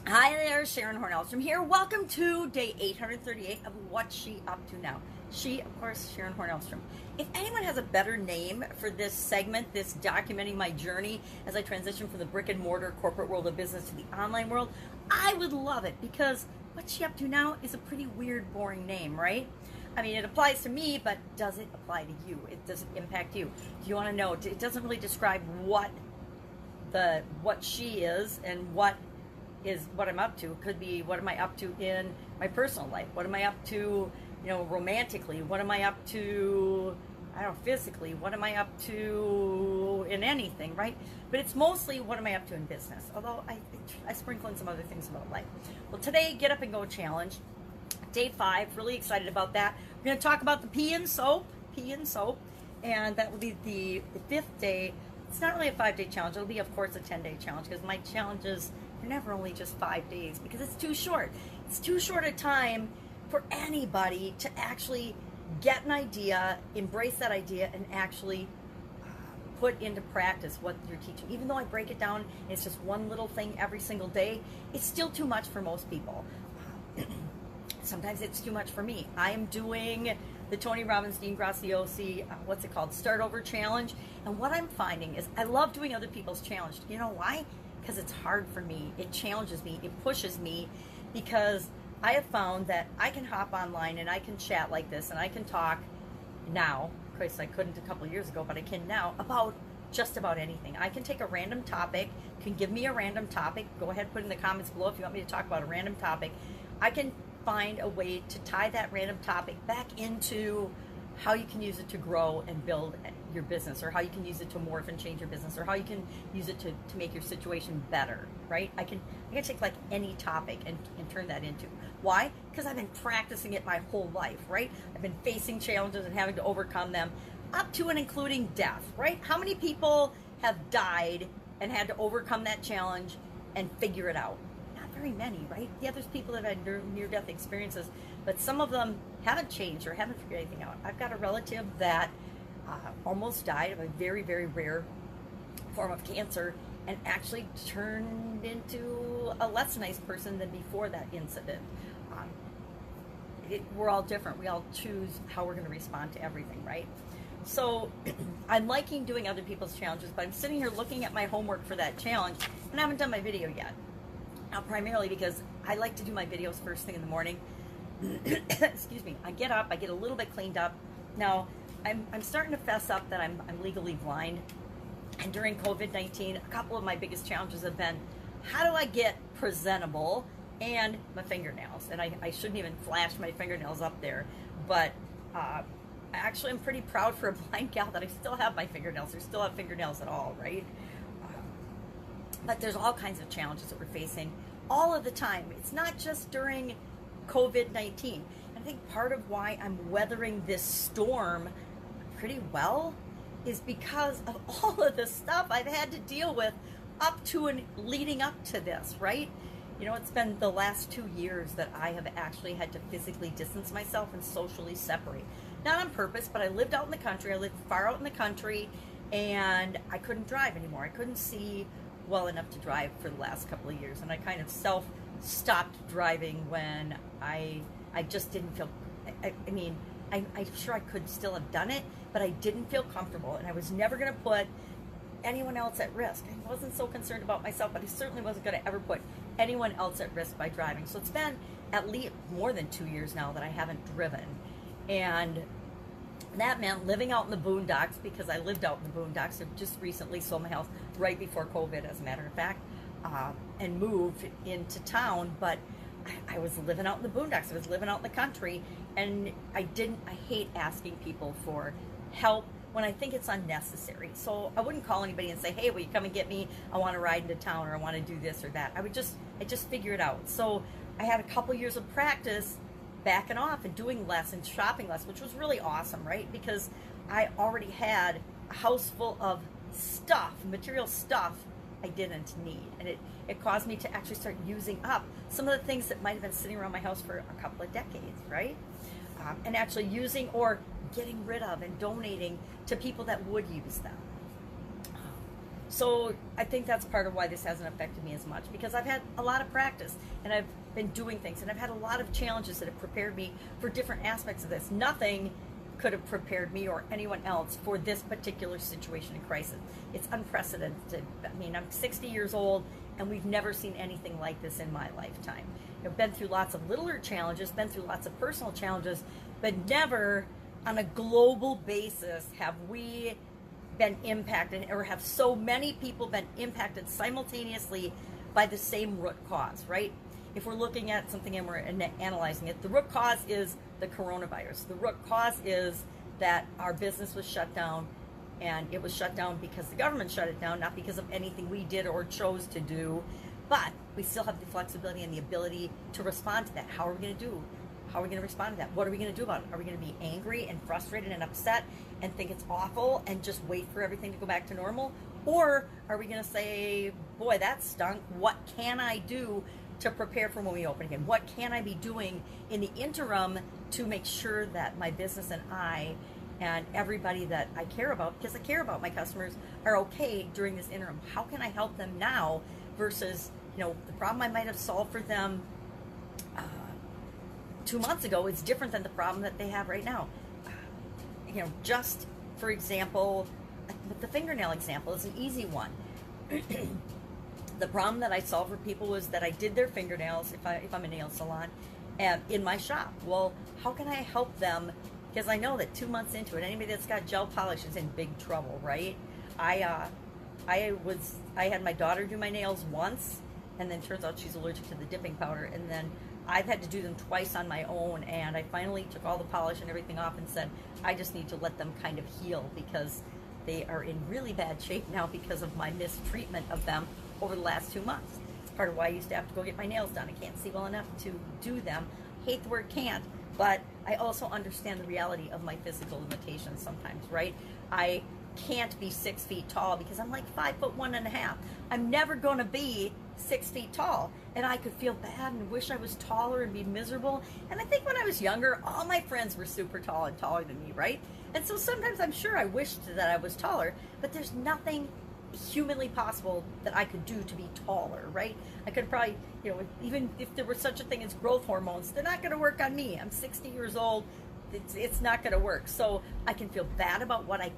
Hi there, Sharon Horne-Ellstrom here. Welcome to day 838 of What's She Up To Now. She, of course, Sharon Horne-Ellstrom. If anyone has a better name for this segment, this documenting my journey as I transition from the brick and mortar corporate world of business to the online world, I would love it, because What's She Up To Now is a pretty weird, boring name, right? I mean, it applies to me, but does it apply to you? Does it impact you? Do you want to know? It doesn't really describe what she is and what I'm up to. It could be, what am I up to in my personal life? What am I up to, romantically? What am I up to, I don't know, physically? What am I up to in anything, right? But it's mostly what am I up to in business, although I sprinkle in some other things about life. Well, today, Get Up and Go Challenge, day 5, really excited about that. We're going to talk about the pee and soap, and that will be the 5th day. It's not really a 5-day challenge. It'll be, of course, a 10-day challenge, because my challenges are never only just 5 days, because it's too short. It's too short a time for anybody to actually get an idea, embrace that idea, and actually put into practice what you're teaching. Even though I break it down, and it's just one little thing every single day, it's still too much for most people. Sometimes it's too much for me. I am doing the Tony Robbins, Dean Graziosi, what's it called? Start Over Challenge. And what I'm finding is I love doing other people's challenge. You know why? Because it's hard for me. It challenges me. It pushes me, because I have found that I can hop online and I can chat like this, and I can talk now. Of course, I couldn't a couple of years ago, but I can now about just about anything. I can take a random topic. You can give me a random topic. Go ahead, put it in the comments below if you want me to talk about a random topic. I can find a way to tie that random topic back into how you can use it to grow and build your business, or how you can use it to morph and change your business, or how you can use it to make your situation better, right? I can take like any topic and turn that into. Why? Because I've been practicing it my whole life, right? I've been facing challenges and having to overcome them, up to and including death, right? How many people have died and had to overcome that challenge and figure it out? Very many, right? Yeah, there's people that have had near-death experiences, but some of them haven't changed or haven't figured anything out. I've got a relative that almost died of a very, very rare form of cancer, and actually turned into a less nice person than before that incident. We're all different. We all choose how we're going to respond to everything, right? So I'm liking doing other people's challenges, but I'm sitting here looking at my homework for that challenge, and I haven't done my video yet. Now, primarily because I like to do my videos first thing in the morning. Excuse me. I get up, I get a little bit cleaned up. Now, I'm starting to fess up that I'm legally blind. And during COVID-19, a couple of my biggest challenges have been, how do I get presentable and my fingernails? And I shouldn't even flash my fingernails up there. But actually, I'm pretty proud for a blind gal that I still have my fingernails. I still have fingernails at all, right? But there's all kinds of challenges that we're facing all of the time. It's not just during COVID-19. I think part of why I'm weathering this storm pretty well is because of all of the stuff I've had to deal with up to and leading up to this, right? It's been the last 2 years that I have actually had to physically distance myself and socially separate. Not on purpose, but I lived out in the country. I lived far out in the country, and I couldn't drive anymore. I couldn't see well enough to drive for the last couple of years, and I kind of stopped driving when I just didn't feel, I'm sure I could still have done it, but I didn't feel comfortable, and I was never going to put anyone else at risk. I wasn't so concerned about myself, but I certainly wasn't going to ever put anyone else at risk by driving. So it's been at least more than 2 years now that I haven't driven, and that meant living out in the boondocks, because I lived out in the boondocks. I just recently sold my house right before COVID, as a matter of fact, and moved into town. But I was living out in the boondocks. I was living out in the country, and I hate asking people for help when I think it's unnecessary. So I wouldn't call anybody and say, hey, will you come and get me? I want to ride into town, or I want to do this or that. I just figure it out. So I had a couple years of practice backing off and doing less and shopping less, which was really awesome, right? Because I already had a house full of stuff, material stuff I didn't need. And it caused me to actually start using up some of the things that might have been sitting around my house for a couple of decades, right? And actually using or getting rid of and donating to people that would use them. So I think that's part of why this hasn't affected me as much, because I've had a lot of practice and I've been doing things and I've had a lot of challenges that have prepared me for different aspects of this. Nothing could have prepared me or anyone else for this particular situation and crisis. It's unprecedented. I mean, I'm 60 years old and we've never seen anything like this in my lifetime. I've been through lots of littler challenges, been through lots of personal challenges, but never on a global basis have we been impacted, or have so many people been impacted simultaneously by the same root cause, right? If we're looking at something and we're analyzing it, the root cause is the coronavirus. The root cause is that our business was shut down, and it was shut down because the government shut it down, not because of anything we did or chose to do. But we still have the flexibility and the ability to respond to that. How are we going to do? How are we going to respond to that? What are we going to do about it? Are we going to be angry and frustrated and upset and think it's awful and just wait for everything to go back to normal? Or are we going to say, boy, that stunk. What can I do to prepare for when we open again? What can I be doing in the interim to make sure that my business and I and everybody that I care about, because I care about my customers, are okay during this interim? How can I help them now versus, the problem I might have solved for them 2 months ago is different than the problem that they have right now. Just for example, the fingernail example is an easy one. The problem that I solved for people was that I did their fingernails, if I'm a nail salon, and in my shop. Well, how can I help them? Because I know that 2 months into it, anybody that's got gel polish is in big trouble, right? I had my daughter do my nails once, and then turns out she's allergic to the dipping powder, and then I've had to do them twice on my own, and I finally took all the polish and everything off and said, I just need to let them kind of heal, because they are in really bad shape now because of my mistreatment of them over the last 2 months. It's part of why I used to have to go get my nails done. I can't see well enough to do them. I hate the word can't, but I also understand the reality of my physical limitations sometimes, right? I can't be 6 feet tall because I'm like 5'1.5". I'm never going to be 6 feet tall, and I could feel bad and wish I was taller and be miserable. And I think when I was younger, all my friends were super tall and taller than me, right? And so sometimes I'm sure I wished that I was taller, but there's nothing humanly possible that I could do to be taller, right? I could probably, even if there were such a thing as growth hormones, they're not going to work on me. I'm 60 years old. It's not going to work. So I can feel bad about what I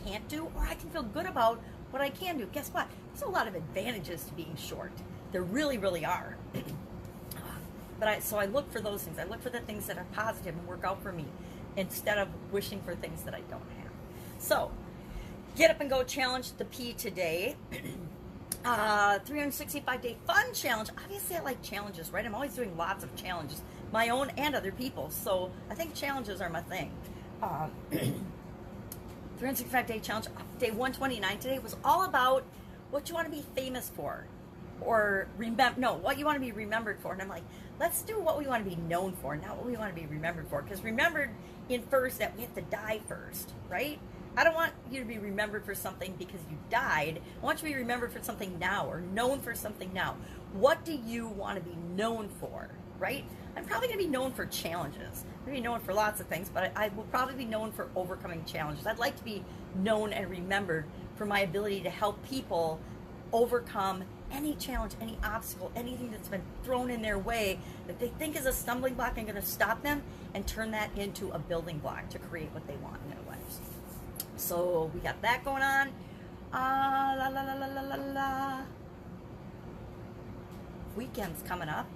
can't do, or I can feel good about what I can do. Guess what? There's a lot of advantages to being short. There really, really are. So I look for those things. I look for the things that are positive and work out for me, instead of wishing for things that I don't have. So, Get Up and Go Challenge, the P today. 365-day fun challenge. Obviously, I like challenges, right? I'm always doing lots of challenges, my own and other people's. So I think challenges are my thing. 365-day challenge. Day 129 today was all about what you want to be famous for, or what you want to be remembered for. And I'm like, let's do what we want to be known for, not what we want to be remembered for. Because remembered infers that we have to die first, right? I don't want you to be remembered for something because you died. I want you to be remembered for something now, or known for something now. What do you want to be known for, right? I'm probably going to be known for challenges. I'm going to be known for lots of things, but I will probably be known for overcoming challenges. I'd like to be known and remembered for my ability to help people overcome any challenge, any obstacle, anything that's been thrown in their way that they think is a stumbling block and going to stop them, and turn that into a building block to create what they want in their lives. So we got that going on. Weekends coming up.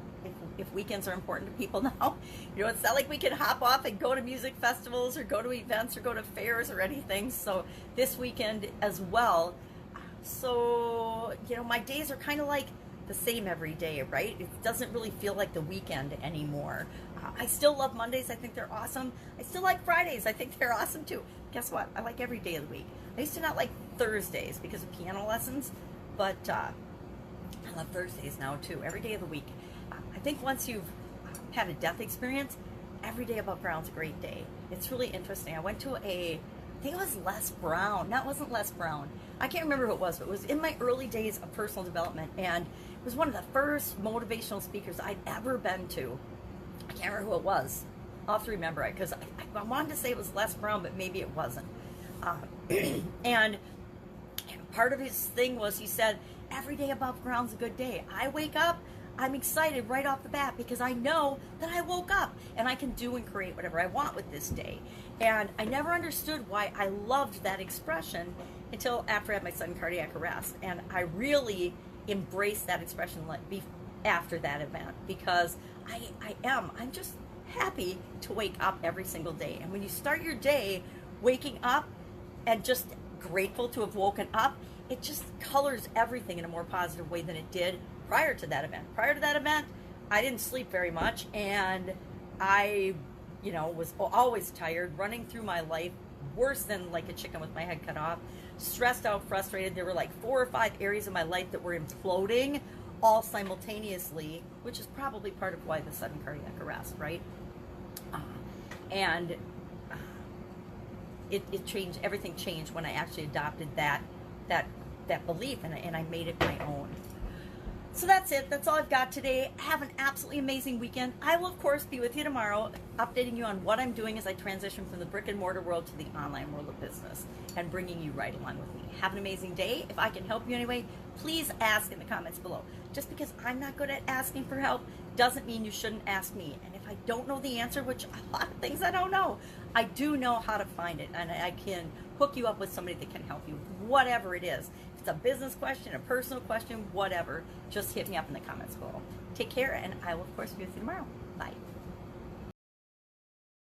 If weekends are important to people now, it's not like we can hop off and go to music festivals or go to events or go to fairs or anything. So this weekend as well. So, my days are kind of like the same every day, right? It doesn't really feel like the weekend anymore. I still love Mondays. I think they're awesome. I still like Fridays. I think they're awesome too. Guess what? I like every day of the week. I used to not like Thursdays because of piano lessons, but I love Thursdays now too. Every day of the week. I think once you've had a death experience, every day above ground's a great day. It's really interesting. I went to I think it was Les Brown. No, it wasn't Les Brown. I can't remember who it was, but it was in my early days of personal development, and it was one of the first motivational speakers I'd ever been to. I can't remember who it was. I'll have to remember it, because I wanted to say it was Les Brown, but maybe it wasn't. And part of his thing was, he said, every day above ground's a good day. I wake up, I'm excited right off the bat because I know that I woke up and I can do and create whatever I want with this day. And I never understood why I loved that expression until after I had my sudden cardiac arrest. And I really embraced that expression after that event, because I'm just happy to wake up every single day. And when you start your day waking up and just grateful to have woken up, it just colors everything in a more positive way than it did prior to that event. Prior to that event, I didn't sleep very much, and I, was always tired, running through my life, worse than like a chicken with my head cut off, stressed out, frustrated. There were like 4 or 5 areas of my life that were imploding all simultaneously, which is probably part of why the sudden cardiac arrest, right? And it changed, everything changed when I actually adopted that belief, and I made it my own. So that's it. That's all I've got today. Have an absolutely amazing weekend. I will, of course, be with you tomorrow, updating you on what I'm doing as I transition from the brick and mortar world to the online world of business, and bringing you right along with me. Have an amazing day. If I can help you anyway, please ask in the comments below. Just because I'm not good at asking for help doesn't mean you shouldn't ask me. And if I don't know the answer, which a lot of things I don't know, I do know how to find it, and I can hook you up with somebody that can help you, whatever it is. If it's a business question, a personal question, whatever, just hit me up in the comments below. Take care, and I will, of course, be with you tomorrow.